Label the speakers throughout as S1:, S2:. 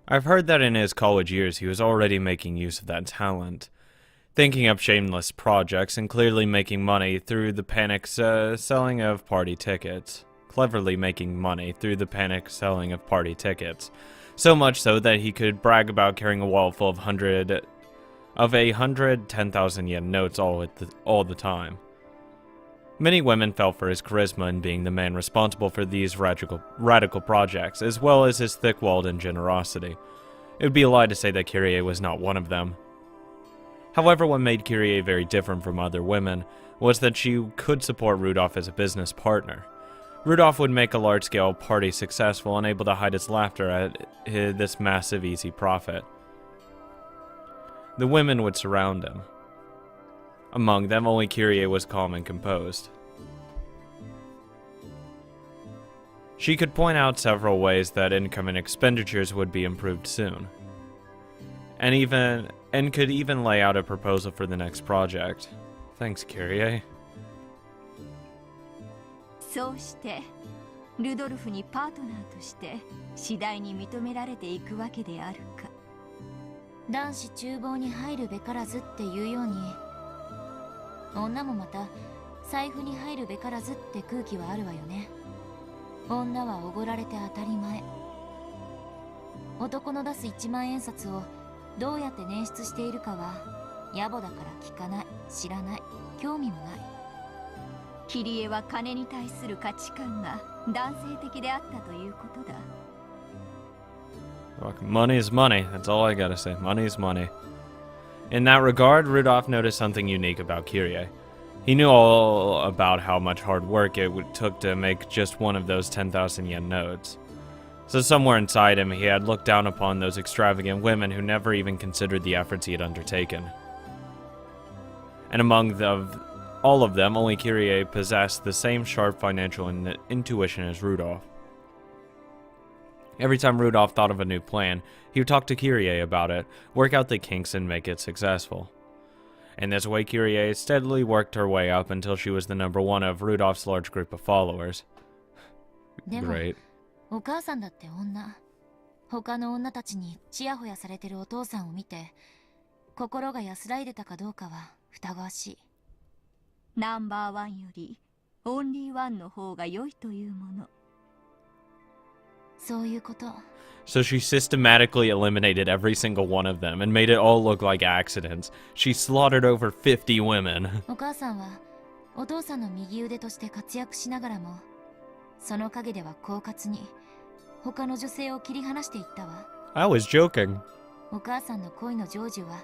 S1: I've heard that in his college years he was already making use of that talent, thinking up shameless projects and clearly making money through the panic selling of party tickets. Cleverly making money through the panic selling of party tickets. So much so that he could brag about carrying a wallet full of 10,000 yen notes all the time. Many women fell for his charisma in being the man responsible for these radical projects, as well as his thick-walled and generosity. It would be a lie to say that Kyrie was not one of them. However, what made Kyrie very different from other women was that she could support Rudolph as a business partner. Rudolph would make a large-scale party successful, unable to hide his laughter at this massive, easy profit. The women would surround him. Among them, only Kyrie was calm and composed. She could point out several ways that income and expenditures would be improved soon, and could even lay out a proposal for the next project. Thanks, Kyrie.
S2: そうしてルドルフにパートナーとして次第に認められていくわけであるか。
S3: 男子厨房に入るべからずっていうように、女もまた財布に入るべからずって空気はあるわよね。女はおごられて当たり前。男の出す1万円札をどうやって捻出しているかは野暮だから聞かない、知らない、興味もない。
S2: キリエは金に対する価値観が男性的であったということだ。
S1: Look, money is money. That's all I gotta say. Money is money. In that regard, Rudolph noticed something unique about Kyrie. He knew all about how much hard work it took to make just one of those 10,000 yen notes. So somewhere inside him, he had looked down upon those extravagant women who never even considered the efforts he had undertaken. And among all of them, only Kyrie possessed the same sharp financial intuition as Rudolph. Every time Rudolph thought of a new plan, he would talk to Kyrie about it, work out the kinks, and make it successful. In this way, Kyrie steadily worked her way up until she was the number one of Rudolph's large group of followers. Great.
S3: お母さんだって女。他の女たちにちやほやされてるお父さんを見て、心が安らいでたかどうかは疑わしい。
S2: ナンバーワンよりオンリーワンの方が良いというもの。
S3: そういうこと。
S1: So she systematically eliminated every single one of them and made it all look like accidents. She slaughtered over 50 women.
S3: お母さんはお父さんの右腕として活躍しながらも、その陰では狡猾に他の女性を切り離していったわ。
S1: I was joking.
S3: お母さんの恋の成就は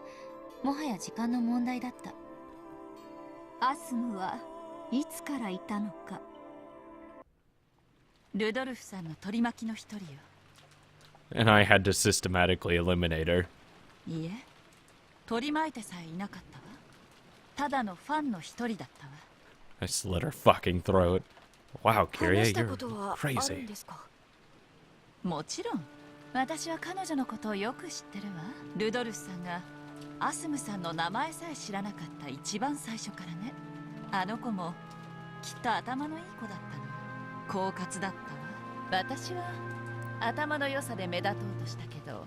S3: もはや時間の問題だった。
S2: アスムはいつからいたのか。
S4: ルドルフさんの取り巻きの一人よ。
S1: And I had to systematically eliminate her.
S4: いいえ、取り巻いてさえいなかったわ。ただのファンの一人だったわ。
S1: I slit her fucking throat. Wow, Kyrie, you're crazy.
S4: もちろん、私は彼女のことをよく知ってるわ。ルドルフさんがアスムさんの名前さえ知らなかった一番最初からね。あの子もきっと頭のいい子だったの。狡猾だったわ。私は頭の良さで目立とうとしたけど、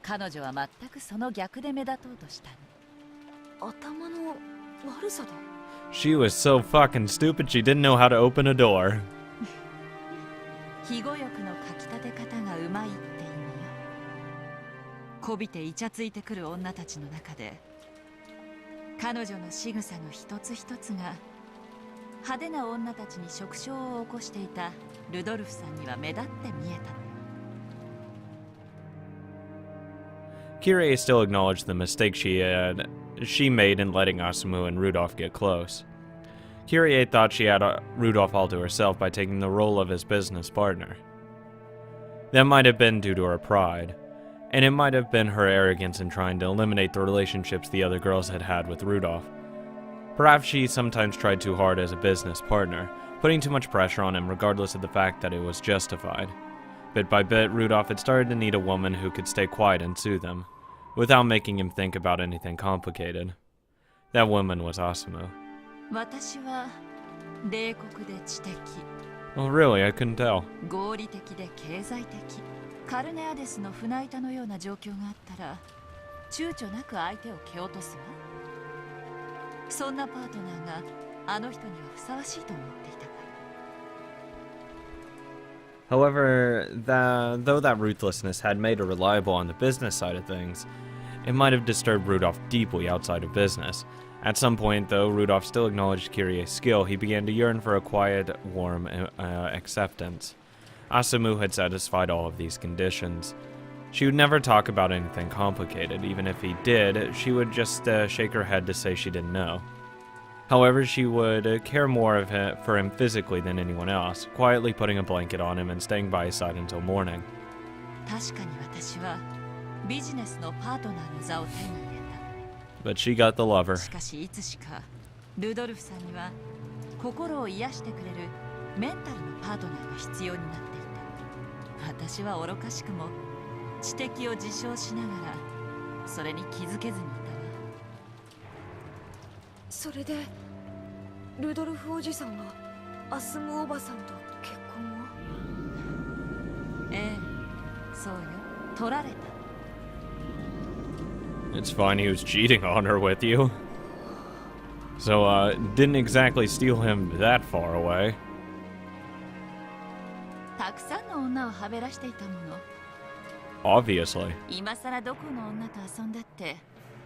S4: 彼女は全くその逆で目立とうとしたの。
S2: 頭の悪さで。
S1: She was so fucking stupid she didn't know how to open a door.
S4: 非語欲のかきたて方がうまいって意味よ。こびてイチャついてくる女たちの中で、彼女の仕草の一つ一つが派手な女たちに触傷を起こしていたルドルフさんには目立って見えたの。
S1: Kyrie still acknowledged the mistake she made in letting Asumu and Rudolph get close. Kyrie thought she had Rudolph all to herself by taking the role of his business partner. That might have been due to her pride, and it might have been her arrogance in trying to eliminate the relationships the other girls had had with Rudolph. Perhaps she sometimes tried too hard as a business partner, putting too much pressure on him regardless of the fact that it was justified. Bit by bit, Rudolph had started to need a woman who could stay quiet and soothe him, without making him think about anything complicated. That woman was Asumu.
S4: 私は冷酷で知的、
S1: Oh, really? I couldn't tell.
S4: 合理的で経済的。カルネアデスの船板のような状況があったら躊躇なく相手を蹴落とすわ。そんなパートナーがあの人にはふさわしいと思っていたから。
S1: However, though that ruthlessness had made her reliable on the business side of things, it might have disturbed Rudolph deeply outside of business. At some point, though, Rudolph still acknowledged Kirie's skill. He began to yearn for a quiet, warm acceptance. Asumu had satisfied all of these conditions. She would never talk about anything complicated. Even if he did, she would just shake her head to say she didn't know. However, she would care more for him physically than anyone else, quietly putting a blanket on him and staying by his side until morning.
S4: 確かに私はビジネスのパートナーの座を手に入れた。
S1: But she got the lover.
S4: しかしいつしかルドルフさんには心を癒してくれるメンタルのパートナーが必要になっていた。私は愚かしくも知的を自称しながらそれに気づけずにいたわ。
S5: それでルドルフおじさんはアスムおばさんと結婚を？
S4: ええ、そうよ。取られた。
S1: It's fine he was cheating on her with you. So, didn't exactly steal him that far away.
S4: たくさんの女をはべらしていたもの。
S1: Obviously.
S4: 今さらどこの女と遊んだって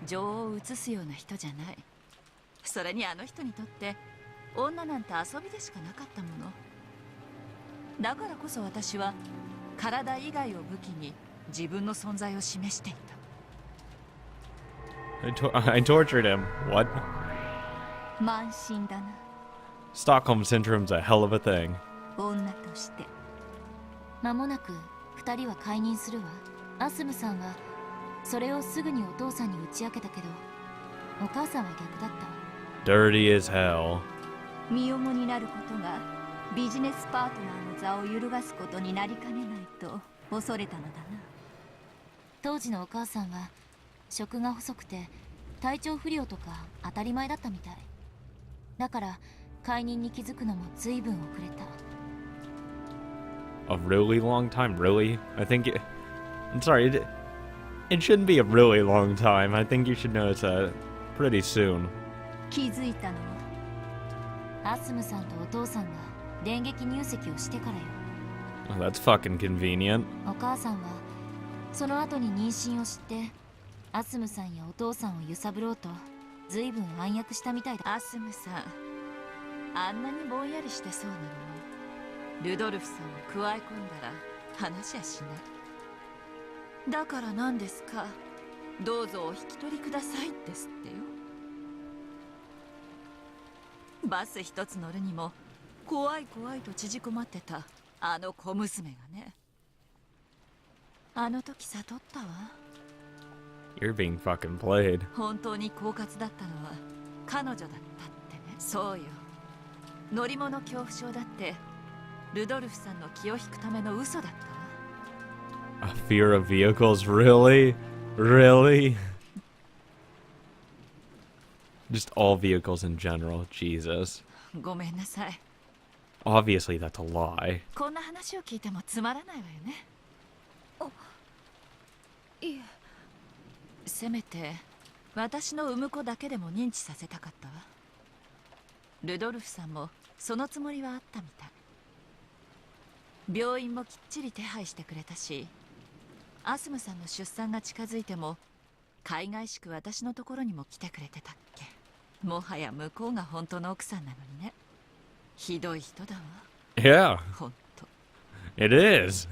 S4: 情を移すような人じゃない。それにあの人にとって女なんて遊びでしかなかったもの。だからこそ私は体以外を武器に自分の存在を示していた。
S1: I tortured him. What?
S2: 慢心だな、
S1: Stockholm Syndrome's a hell of a thing.
S2: 女として。
S3: 間もなく2人は解任するわ。アスムさんはそれをすぐにお父さんに打ち明けたけど、お母さんは逆だった。
S1: Dirty as hell.
S2: 身重になることがビジネスパートナーの座を揺るがすことになりかねないと恐れたのだな。
S3: 当時のお母さんは食が細くて体調不良とか当たり前だったみたい。だから解任に気づくのも随分遅れた。
S1: A really long time, really? I think I'm sorry, it shouldn't be a really long time. I think you should notice that pretty soon.
S2: 気づいたのは
S3: アスムさんとお父さんが電撃入籍をしてからよ。
S1: Oh, that's fucking convenient.
S3: お母さんはその後に妊娠を知ってアスムさんやお父さんを揺さぶろうと随分暗躍したみたいだ。
S4: アスムさん、あんなにぼんやりしてそうなのにルドルフさんを加え込んだら話はしない。だから何ですか、どうぞお引き取りくださいですってよ。バス一つ乗るにも怖い怖いと縮こまってたあの小娘がね。あの時悟ったわ。
S1: You're being fucking played.
S4: 本当に狡猾だったのは彼女だったってね。そうよ。乗り物恐怖症だってルドルフさんの気を引くための嘘だったわ。
S1: A fear of vehicles? Really? Really? Just all vehicles in general. Jesus.
S4: ごめんなさい。
S1: Obviously, that's a lie.
S4: こんな話を聞いてもつまらないわよね。
S5: いえ。
S4: せめて私の産む子だけでも認知させたかったわ。ルドルフさんもそのつもりはあったみたい。病院もきっちり手配してくれたし、アスムさんの出産が近づいても海外しく私のところにも来てくれてたっけ。もはや向こうが本当の奥さんなのにね。ひどい人だわ。
S1: Yeah,
S4: 本当。
S1: it is.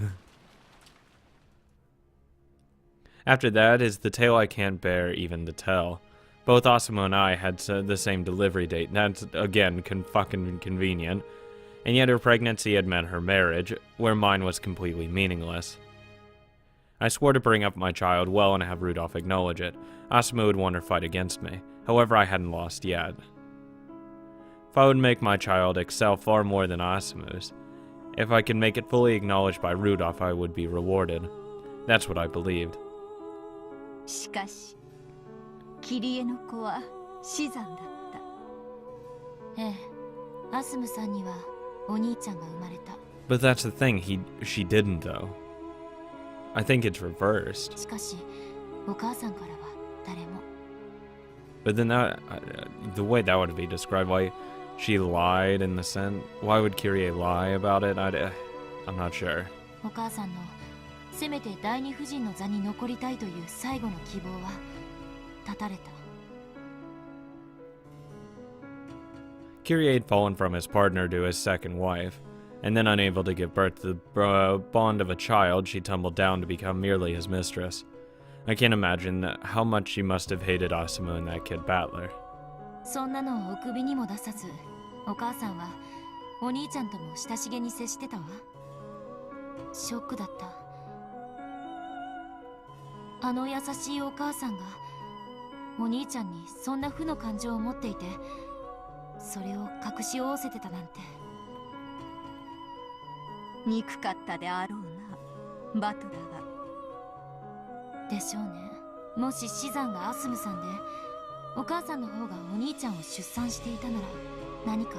S1: After that is the tale I can't bear even to tell. Both Asuma and I had the same delivery date. That's, again, fucking convenient. And yet her pregnancy had meant her marriage, where mine was completely meaningless. I swore to bring up my child well and have Rudolph acknowledge it. Asuma would won her fight against me. However, I hadn't lost yet. If I would make my child excel far more than Asumu's, if I could make it fully acknowledged by Rudolph, I would be rewarded. That's what I believed.
S2: しかしキリエの子は死産だった。
S3: ええ、アスムさんにはお兄ちゃんが生まれた。
S1: But that's the thing, she didn't though. I think it's reversed.
S3: しかしお母さんからは誰も。
S1: But then that, the way that would be described, why she lied in the sense, why would Kyrie lie about it? I'm not sure.
S3: お母さんのせめて第二夫人の座に残りたいという最後の希望は絶たれた。
S1: Kyrie had fallen from his partner to his second wife, and then unable to give birth to the bond of a child, she tumbled down to become merely his mistress. I can't imagine how much she must have hated Asumu and that kid Battler.
S3: そんなのをお首にも出さず、お母さんはお兄ちゃんとも親しげに接してたわ。ショックだった。あの優しいお母さんがお兄ちゃんにそんな負の感情を持っていて、それを隠しおおせてたなんて。
S2: 憎かったであろうな、バトラーは。
S3: でしょうね。もし死産がアスムさんで、お母さんの方がお兄ちゃんを出産していたなら、何か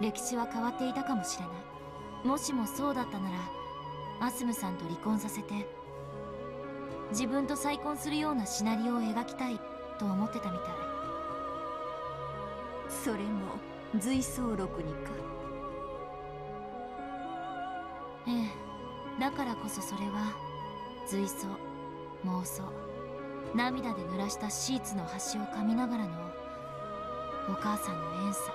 S3: 歴史は変わっていたかもしれない。もしもそうだったなら、アスムさんと離婚させて自分と再婚するようなシナリオを描きたいと思ってたみたい。
S2: それも随想録にか。
S3: ええ、だからこそそれは随想、妄想、涙で濡らしたシーツの端を噛みながらのお母さんの怨嗟。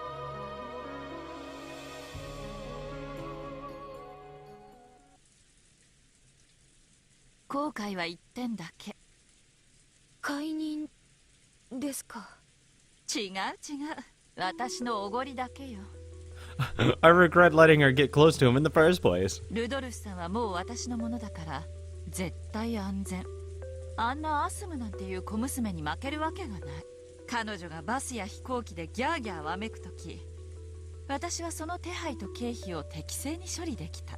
S4: 後悔は一点だけ。
S5: 解任ですか。
S4: 違う違う、私のおごりだけよ。
S1: I regret letting her get close to him in the first place.
S4: ルドルフさんはもう私のものだから絶対安全。あんなアスムなんていう小娘に負けるわけがない。彼女がバスや飛行機でギャーギャーわめくとき、私はその手配と経費を適正に処理できた。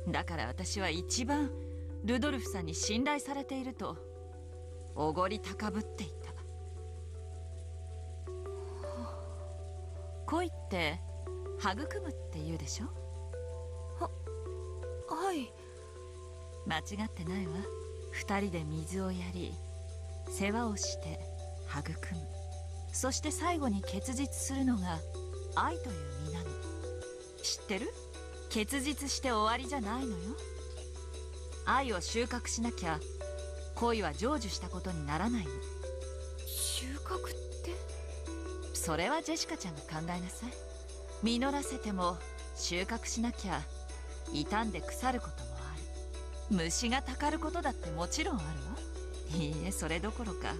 S4: だから私は一番ルドルフさんに信頼されているとおごり高ぶっていた。恋って育むって言うでしょ。
S5: はい。
S4: 間違ってないわ。二人で水をやり世話をして育む、そして最後に結実するのが愛という実なの。知ってる？結実して終わりじゃないのよ。愛を収穫しなきゃ恋は成就したことにならないの。
S5: 収穫って？
S4: それはジェシカちゃんが考えなさい。実らせても収穫しなきゃ傷んで腐ることもある。虫がたかることだってもちろんあるわ。いいえ、それどころか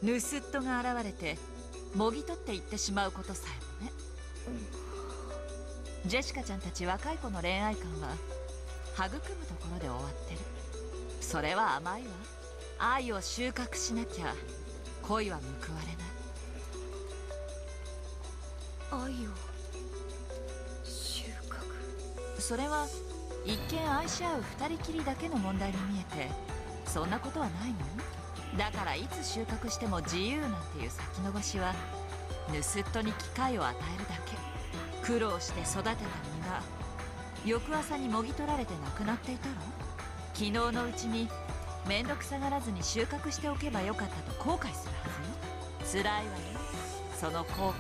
S4: 盗っ人が現れてもぎ取っていってしまうことさえもね。ジェシカちゃんたち若い子の恋愛観は育むところで終わってる。それは甘いわ。愛を収穫しなきゃ恋は報われない。
S5: 愛を収穫。
S4: それは一見愛し合う二人きりだけの問題に見えて、そんなことはないの？だからいつ収穫しても自由なんていう先延ばしは盗っ人に機会を与えるだけ。苦労して育てた実が翌朝にもぎ取られてなくなっていたら、昨日のうちに面倒くさがらずに収穫しておけばよかったと後悔するはずよ。辛いわよ、その後悔は。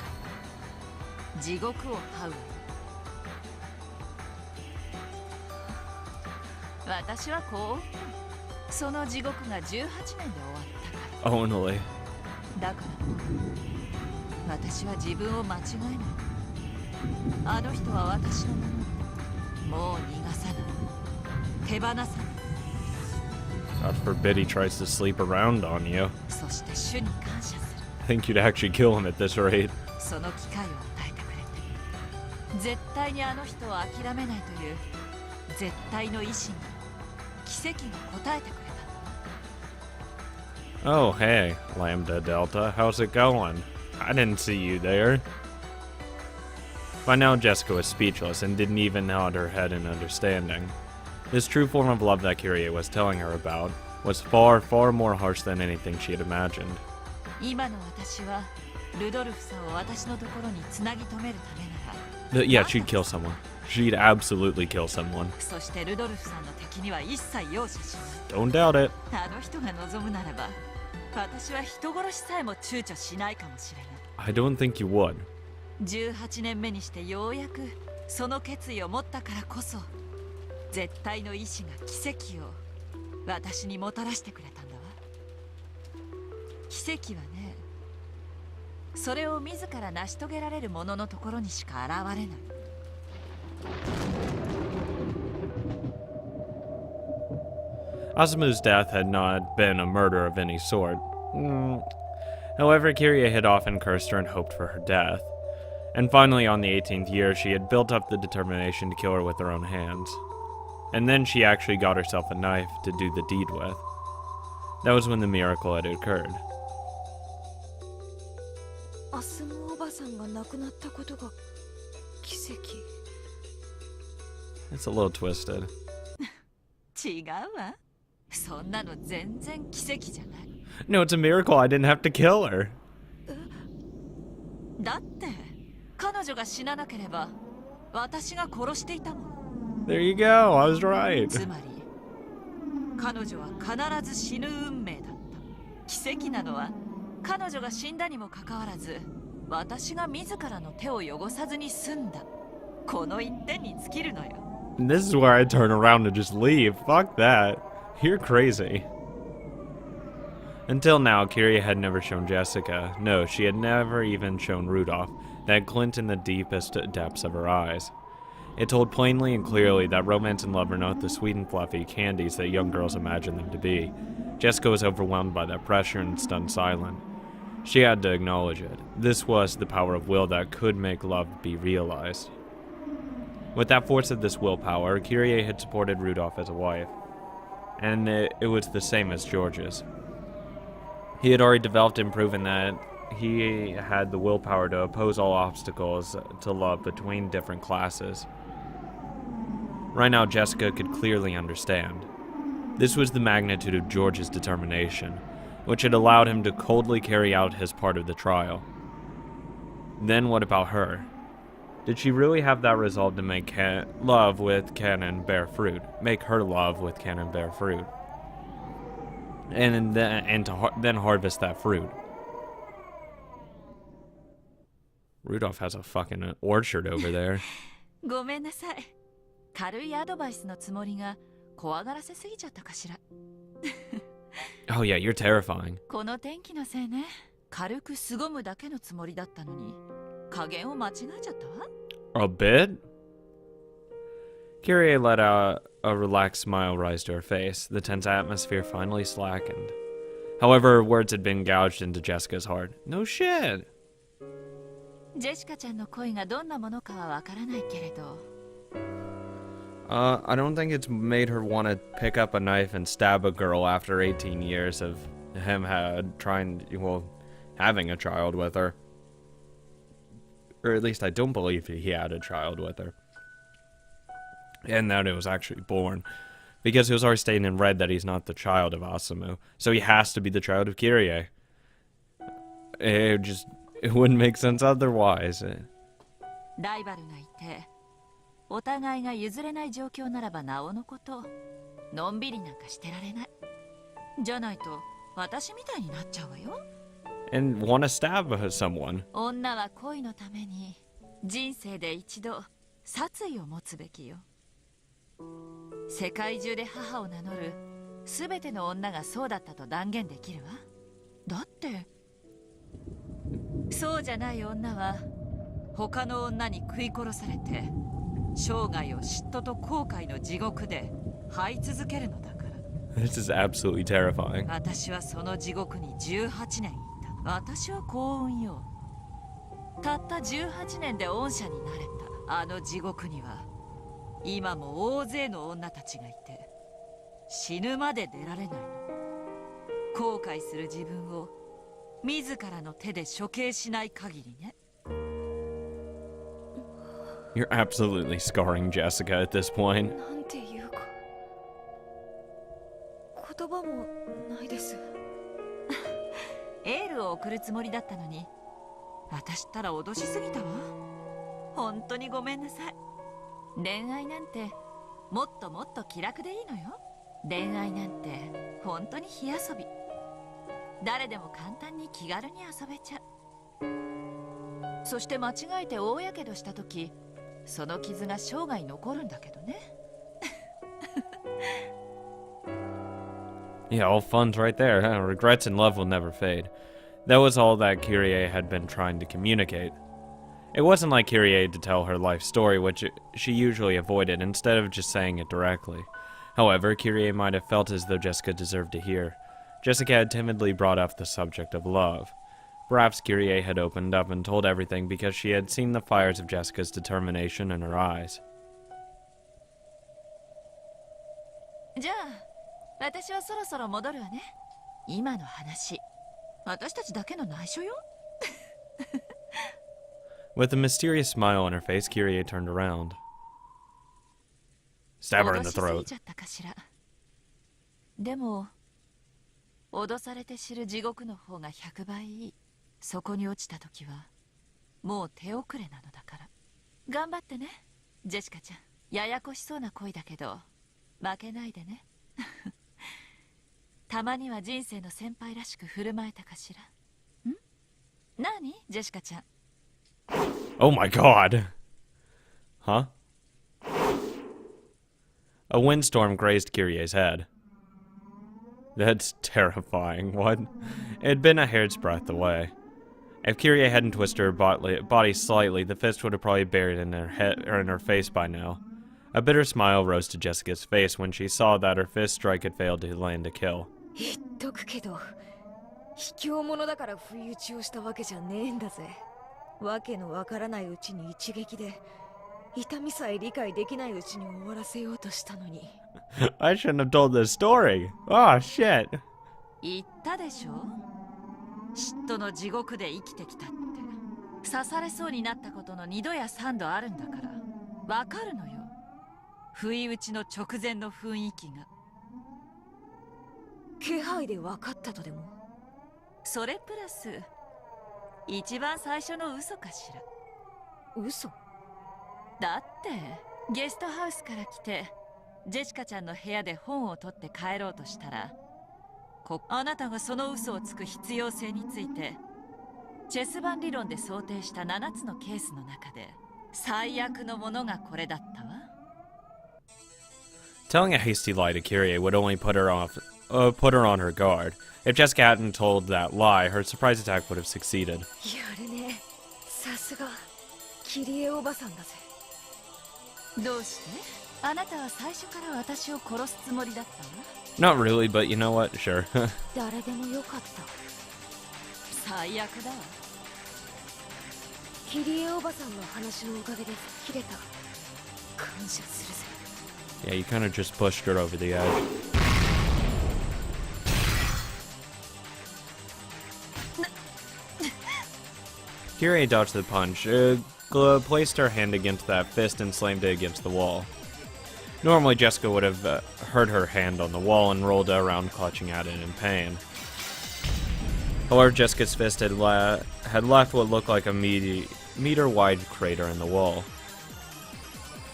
S4: 地獄を這うわよ。私はこう思う。その地獄が18年で終わったから。
S1: Only.
S4: だから私は自分を間違えない。あの人は私のもの。もう逃がさない。手放さない。
S1: God forbid he tries to sleep around on you.
S4: そして主に感謝する。
S1: I think you'd actually kill him at this rate.
S4: その機会を与えてくれて、絶対にあの人を諦めないという絶対の意志に奇跡が応えてくれた。
S1: Oh, hey, Lambda Delta, how's it going? I didn't see you there. By now, Jessica was speechless and didn't even nod her head in understanding. This true form of love that Kyrie was telling her about was far, far more harsh than anything she had imagined.
S4: 今の私はルドルフさんを私のところにつなぎ止めるためなら
S1: Yeah, she'd kill someone. She'd absolutely kill someone.
S4: そしてルドルフさんの敵には一切容赦しない
S1: Don't doubt it.
S4: あの人が望むならば私は人殺しさえも躊躇しないかもしれない
S1: I don't think you would.
S4: 18年目にしてようやくその決意を持ったからこそ絶対の意志が奇跡を私にもたらしてくれたんだわ奇跡はねそれを自ら成し遂げられる者のところにしか現れない
S1: Asumu's death had not been a murder of any sort. However, Kirie had often cursed her and hoped for her death. And finally, on the 18th year, she had built up the determination to kill her with her own hands. And then she actually got herself a knife to do the deed with. That was when the miracle had occurred.
S5: アスムおばさんが亡くなったことが奇跡
S1: It's a little twisted.
S4: 違うわそんなの全然奇跡じゃない
S1: No, it's a miracle I didn't have to kill her.
S4: だって彼女が死ななければ私が殺していたもん
S1: There you go, I was right.
S4: つまり彼女は必ず死ぬ運命だった奇跡なのは彼女が死んだにもかかわらず私が自らの手を汚さずに済んだこの一点に尽きるのよ
S1: This is where I turn around and just leave. Fuck that. You're crazy. Until now, Kirie had never shown Jessica. No, she had never even shown Rudolph that glint in the deepest depths of her eyes. It told plainly and clearly that romance and love are not the sweet and fluffy candies that young girls imagine them to be. Jessica was overwhelmed by that pressure and stunned silent. She had to acknowledge it. This was the power of will that could make love be realized. With that force of this willpower, Kirie had supported Rudolph as a wife. And it was the same as George's. He had already developed and proven that he had the willpower to oppose all obstacles to love between different classes. Right now, Jessica could clearly understand. This was the magnitude of George's determination, which had allowed him to coldly carry out his part of the trial. Then what about her? Did she really have that resolve to make love with Canon bear fruit? Make her love with Canon bear fruit? And then harvest that fruit? Rudolph has a fucking orchard over there.
S4: ごめんなさい軽いアドバイスのつもりが怖がらせすぎちゃったかしら
S1: Oh yeah, you're terrifying.
S4: この天気のせいね軽く凄むだけのつもりだったのに加減を間違えちゃったわ
S1: A bit? Kirie let out a relaxed smile rise to her face. The tense atmosphere finally slackened. However, her words had been gouged into Jessica's heart. No shit!
S4: ジェシカちゃんの恋がどんなものかはわからないけれど
S1: I don't think it's made her want to pick up a knife and stab a girl after 18 years of him having a child with her. Or at least I don't believe he had a child with her. And that it was actually born. Because it was already stated in red that he's not the child of Asumu. So he has to be the child of Kirie. It wouldn't make sense otherwise.
S4: ライバルがいてお互いが譲れない状況ならばなおのことのんびりなんかしてられないじゃないと私みたいになっちゃうわよ
S1: And want to stab someone.
S4: 女は恋のために人生で一度殺意を持つべきよ世界中で母を名乗るすべての女がそうだったと断言できるわだってそうじゃない女は他の女に食い殺されて生涯を嫉妬と後悔の地獄で這い続けるのだから
S1: This is absolutely terrifying.
S4: 私はその地獄に18年いた私は幸運よたった18年で恩赦になれたあの地獄には今も大勢の女たちがいて死ぬまで出られないの後悔する自分を自らの手で処刑しない限りね
S1: You're absolutely scarring Jessica at this point.
S5: なんていうか言葉もないです
S4: エールを送るつもりだったのに私ったら脅しすぎたわ本当にごめんなさい。恋愛なんてもっともっと気楽でいいのよ。恋愛なんて本当に火遊び。誰でも簡単に気軽に遊べちゃう。そして間違えて大やけどした時、その傷が生涯残るんだけどね。
S1: Yeah, all fun's right there. Huh? Regrets and love will never fade. That was all that Kyrie had been trying to communicate. It wasn't like Kyrie to tell her life story, which she usually avoided, instead of just saying it directly. However, Kyrie might have felt as though Jessica deserved to hear. Jessica had timidly brought up the subject of love. Perhaps Kyrie had opened up and told everything because she had seen the fires of Jessica's determination in her eyes.
S4: じゃあ、私はそろそろ戻るわね。今の話、私たちだけの内緒よ。
S1: With a mysterious smile on her face, Kyrie turned around. Stab her in the
S4: 脅しすぎ
S1: throat.
S4: ちゃったかしら。でも、脅されて知る地獄の方が100倍いい。そこに落ちた時は、もう手遅れなのだから。頑張ってね、ジェシカちゃん。ややこしそうな恋だけど、負けないでね。たまには人生の先輩らしく振る舞えたかしら。ん？何？ジェシカちゃん。
S1: Oh my god! Huh? A windstorm grazed Kyrie's head. That's terrifying. What? It had been a hair's breadth away. If Kyrie hadn't twisted her body slightly, the fist would have probably buried in her head or in her face by now. A bitter smile rose to Jessica's face when she saw that her fist strike had failed to land a kill.
S5: 言っとくけど、卑怯者だから不意打ちをしたわけじゃねえんだぜ。わけのわからないうちに一撃で、痛みさえ理解できないうちに終わらせようとしたのに。
S1: I shouldn't have told this story. Oh shit.
S4: 言ったでしょ？嫉妬の地獄で生きてきたって。刺されそうになったことの2度や3度あるんだから。わかるのよ。不意打ちの直前の雰囲気が。
S5: 気配で分かったとでも？
S4: それプラス一番最初の嘘かしら。
S5: 嘘？
S4: だってゲストハウスから来てジェシカちゃんの部屋で本を取って帰ろうとしたら、あなたがその嘘をつく必要性についてチェス盤理論で想定した7つのケースの中で最悪のものがこれだったわ。
S1: Telling a hasty lie to Kyrie would only put her on her guard. If Jessica hadn't told that lie, her surprise attack would have succeeded.
S5: やるね。さすがキリエおばさんだぜ。
S4: どうして？あなたは最初から私を殺すつもりだった
S1: Not
S4: わ。
S1: really, but you know what? Sure.
S5: 誰でもよかった。
S4: 最悪だわ。
S5: キリエおばさんの話のおかげで吹っ切れた。感謝するぜ。
S1: Yeah, you kind of just pushed her over the edge. Kyrie dodged the punch, placed her hand against that fist and slammed it against the wall. Normally, Jessica would have hurt her hand on the wall and rolled around clutching at it in pain. However, Jessica's fist had left what looked like a meter-wide crater in the wall.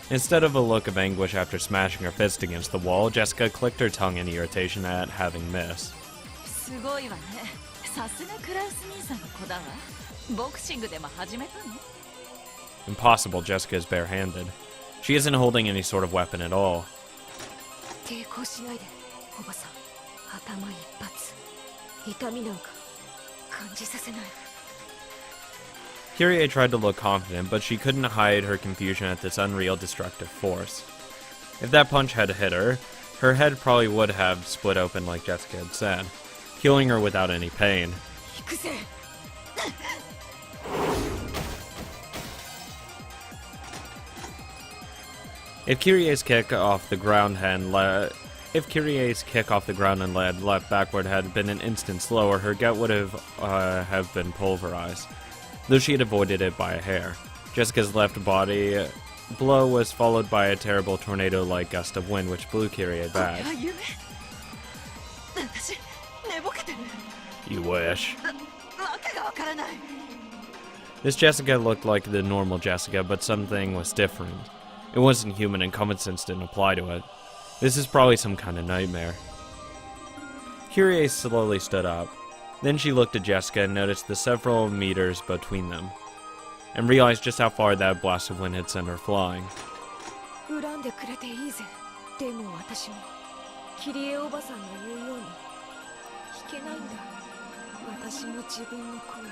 S1: Instead of a look of anguish after smashing her fist against the wall, Jessica clicked her tongue in irritation at having missed.
S4: すごいわね。さすがクラウス兄さんの子だわ。ボクシングでも始めたの？
S1: Impossible, Jessica is barehanded. She isn't holding any sort of weapon at all.
S5: 抵抗しないで、おばさん。頭一発。痛みなんか感じさせない。
S1: Kyrie tried to look confident, but she couldn't hide her confusion at this unreal destructive force. If that punch had hit her, her head probably would have split open like Jessica had said, killing her without any pain.
S5: 行くぜ。
S1: If Kyrie's kick off the ground and led left backward had been an instant slower, her gut would have been pulverized, though she had avoided it by a hair. Jessica's left body blow was followed by a terrible tornado-like gust of wind which blew Kyrie back. You wish. This Jessica looked like the normal Jessica, but something was different. It wasn't human and common sense didn't apply to it. This is probably some kind of nightmare. Kyrie slowly stood up. Then she looked at Jessica and noticed the several meters between them, and realized just how far that blast of wind had sent her flying.
S5: 恨んでくれていいぜ。でも私もキリエおばさんが言うように弾けないんだ。私も自分の声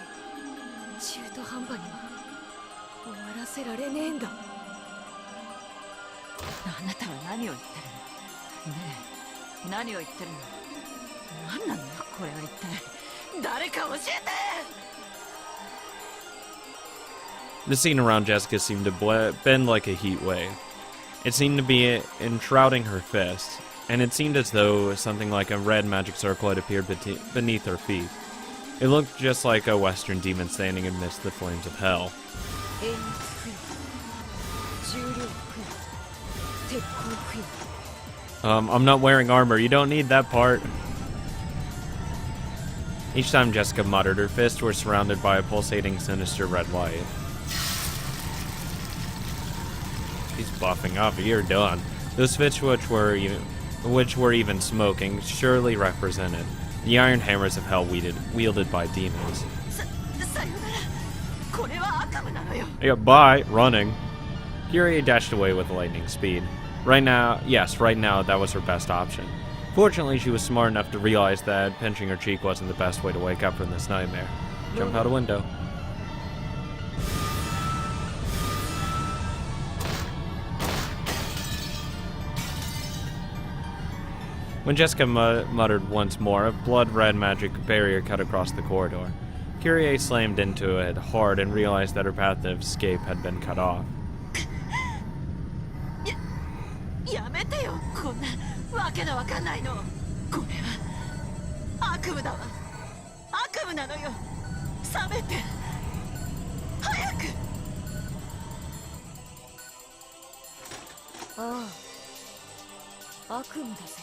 S5: 中途半端には終わらせられねえんだ。
S4: あなたは何を言ってるの？ねえ、何を言ってるの？何なのよ、これは一体。誰か教えて！
S1: The scene around Jessica seemed to bend like a heat wave. It seemed to be enshrouding her fist, and it seemed as though something like a red magic circle had appeared beneath her feet. It looked just like a Western demon standing amidst the flames of hell. I'm not wearing armor, you don't need that part. Each time Jessica muttered, her fists were surrounded by a pulsating, sinister red light. She's buffing up. You're done. Those fists, which were even smoking, surely represented the iron hammers of hell wielded by demons. Yeah, bye. Running. Kyrie dashed away with lightning speed. Right now, that was her best option. Fortunately, she was smart enough to realize that pinching her cheek wasn't the best way to wake up from this nightmare. Jump out a window. When Jessica muttered once more, a blood-red magic barrier cut across the corridor. Kyrie slammed into it hard and realized that her path of escape had been cut off.
S4: やめてよ、こんなわけのわかんないの。これは悪夢だわ。悪夢なのよ。覚めて。早く。
S5: ああ、悪夢だぜ。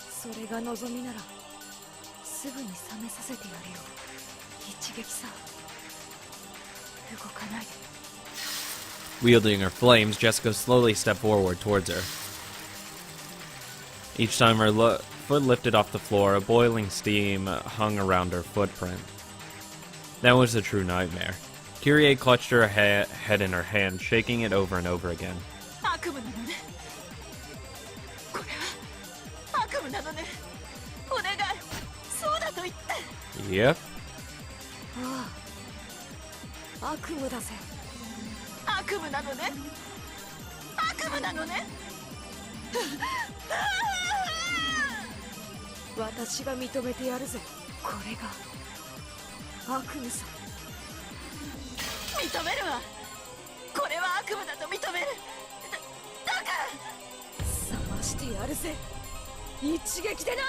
S5: それが望みならすぐに覚めさせてやるよ。一撃さ。動かないで。
S1: Wielding her flames, Jessica slowly stepped forward towards her. Each time her foot lifted off the floor, a boiling steam hung around her footprint. That was a true nightmare. Kyrie clutched her head in her hand, shaking it over and over again. Yep.
S5: 悪夢だぜ。
S4: 悪夢なのね。悪夢なのね。
S5: 私が認めてやるぜ。これが悪夢さ。
S4: 認めるわ。これは悪夢だと認める。だから。
S5: 覚ましてやるぜ。一撃でな。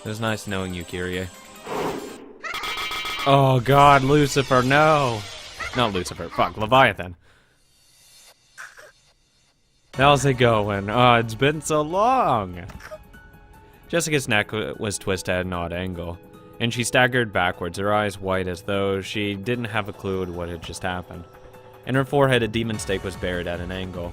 S1: It was nice knowing you, Kyrie. Oh god, Lucifer, no! Not Lucifer, fuck, Leviathan. How's it going? Oh, it's been so long! Jessica's neck was twisted at an odd angle, and she staggered backwards, her eyes white as though she didn't have a clue what had just happened. In her forehead, a demon stake was buried at an angle.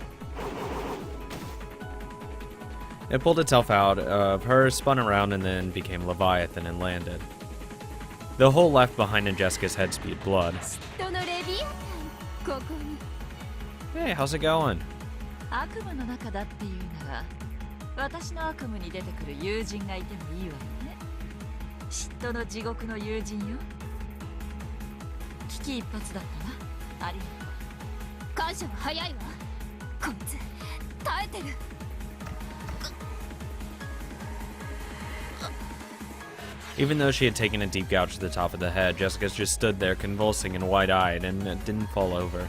S1: It pulled itself out of her, spun around, and then became Leviathan and landed. The hole left behind in Jessica's head spewed blood. Hey, how's it going?
S4: 悪夢の中だっていうなら、私の悪夢に出てくる友人がいてもいいわね。嫉妬の地獄の友人よ。危機一髪だったわ。ありがとう。
S3: 感謝は早いわ。こいつ耐えてる。
S1: Even though she had taken a deep gouge to the top of the head, Jessica just stood there convulsing and wide-eyed and didn't fall over.